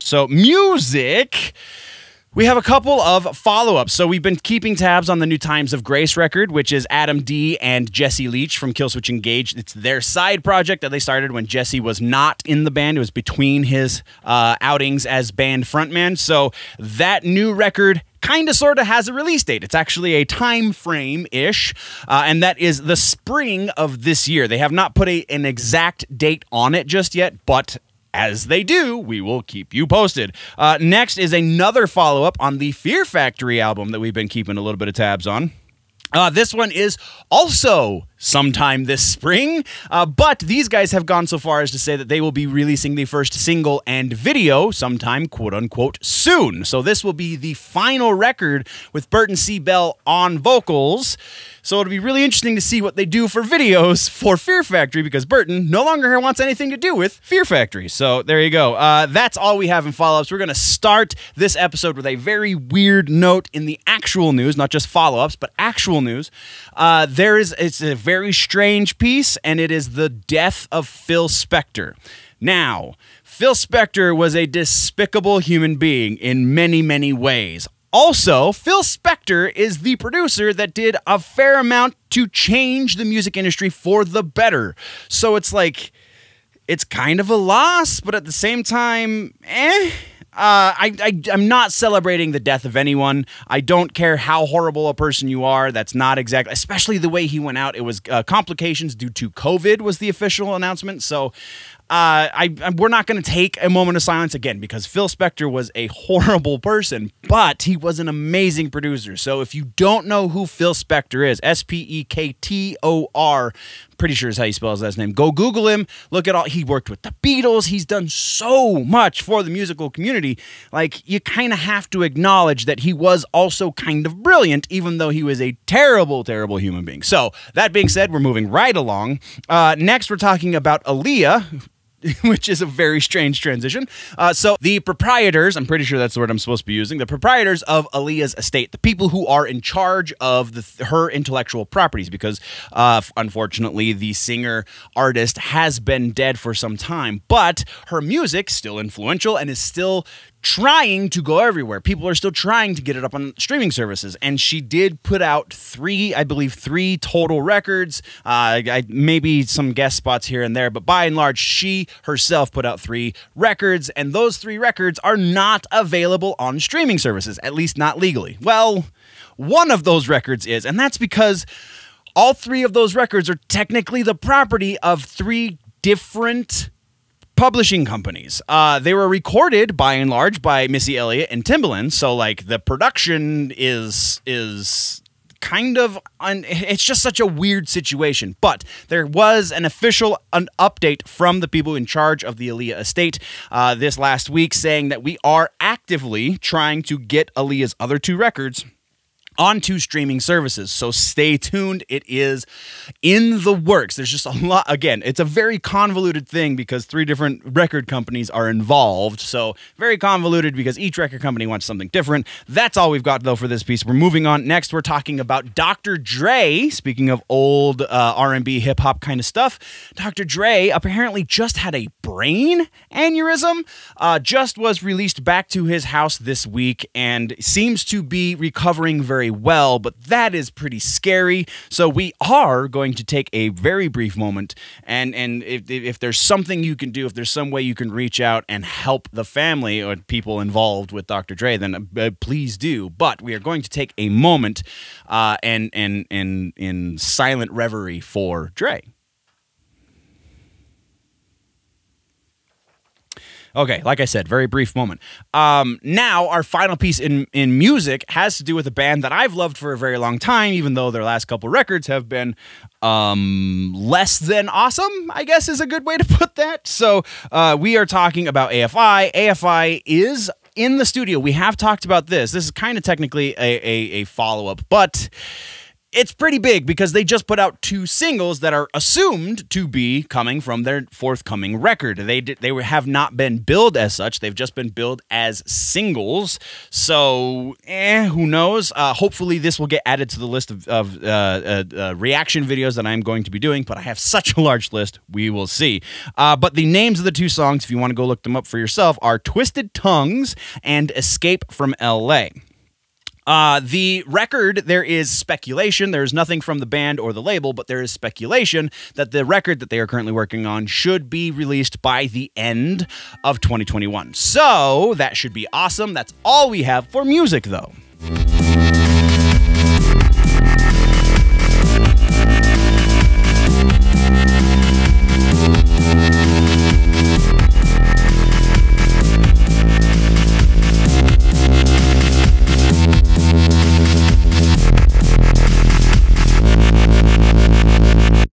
So music, we have a couple of follow-ups. So we've been keeping tabs on the new Times of Grace record, which is Adam D and Jesse Leach from Killswitch Engage. It's their side project that they started when Jesse was not in the band. It was between his outings as band frontman. So that new record kind of sort of has a release date. It's actually a time frame-ish, and that is the spring of this year. They have not put an exact date on it just yet, but as they do, we will keep you posted. Next is another follow-up on the Fear Factory album that we've been keeping a little bit of tabs on. This one is also sometime this spring, but these guys have gone so far as to say that they will be releasing the first single and video sometime, quote-unquote, soon. So this will be the final record with Burton C. Bell on vocals. So it'll be really interesting to see what they do for videos for Fear Factory, because Burton no longer wants anything to do with Fear Factory. So there you go. That's all we have in follow-ups. We're going to start this episode with a very weird note in the actual news, not just follow-ups, but actual news. It's a very strange piece, and it is the death of Phil Spector. Now, Phil Spector was a despicable human being in many, many ways. Also, Phil Spector is the producer that did a fair amount to change the music industry for the better. So it's like, it's kind of a loss, but at the same time, I'm not celebrating the death of anyone. I don't care how horrible a person you are. That's not exactly, especially the way he went out. It was complications due to COVID was the official announcement. So we're not going to take a moment of silence again, because Phil Spector was a horrible person, but he was an amazing producer. So if you don't know who Phil Spector is, S-P-E-K-T-O-R, pretty sure is how you spell his last name. Go Google him. Look at all. He worked with the Beatles. He's done so much for the musical community. Like, you kind of have to acknowledge that he was also kind of brilliant, even though he was a terrible, terrible human being. So that being said, we're moving right along. Next, we're talking about Aaliyah, which is a very strange transition. So the proprietors, I'm pretty sure that's the word I'm supposed to be using, the proprietors of Aaliyah's estate, the people who are in charge of her intellectual properties, because unfortunately the singer-artist has been dead for some time, but her music still influential and is still trying to go everywhere. People are still trying to get it up on streaming services, and she did put out three total records, maybe some guest spots here and there, but by and large, she herself put out 3 records, and those 3 records are not available on streaming services, at least not legally. Well, one of those records is, and that's because all 3 of those records are technically the property of 3 different publishing companies. They were recorded by and large by Missy Elliott and Timbaland, so like the production is kind of it's just such a weird situation. But there was an official update from the people in charge of the Aliyah estate this last week, saying that we are actively trying to get Aliyah's other 2 records onto streaming services. So stay tuned. It is in the works. There's just a lot. Again, it's a very convoluted thing because 3 different record companies are involved. So very convoluted because each record company wants something different. That's all we've got, though, for this piece. We're moving on. Next, we're talking about Dr. Dre. Speaking of old R&B, hip-hop kind of stuff, Dr. Dre apparently just had a brain aneurysm. Just was released back to his house this week and seems to be recovering very well, but that is pretty scary. So we are going to take a very brief moment, and if there's something you can do, if there's some way you can reach out and help the family or people involved with Dr. Dre, then please do. But we are going to take a moment and in silent reverie for Dre. Okay, like I said, very brief moment. Now, our final piece in music has to do with a band that I've loved for a very long time, even though their last couple records have been less than awesome, I guess is a good way to put that. So we are talking about AFI. AFI is in the studio. We have talked about this. This is kind of technically a follow-up, but It's pretty big because they just put out 2 singles that are assumed to be coming from their forthcoming record. They have not been billed as such. They've just been billed as singles. So, who knows? Hopefully this will get added to the list of reaction videos that I'm going to be doing, but I have such a large list, we will see. But the names of the 2 songs, if you want to go look them up for yourself, are Twisted Tongues and Escape from LA. The record, there is speculation. There is nothing from the band or the label, but there is speculation that the record that they are currently working on should be released by the end of 2021. So that should be awesome. That's all we have for music, though.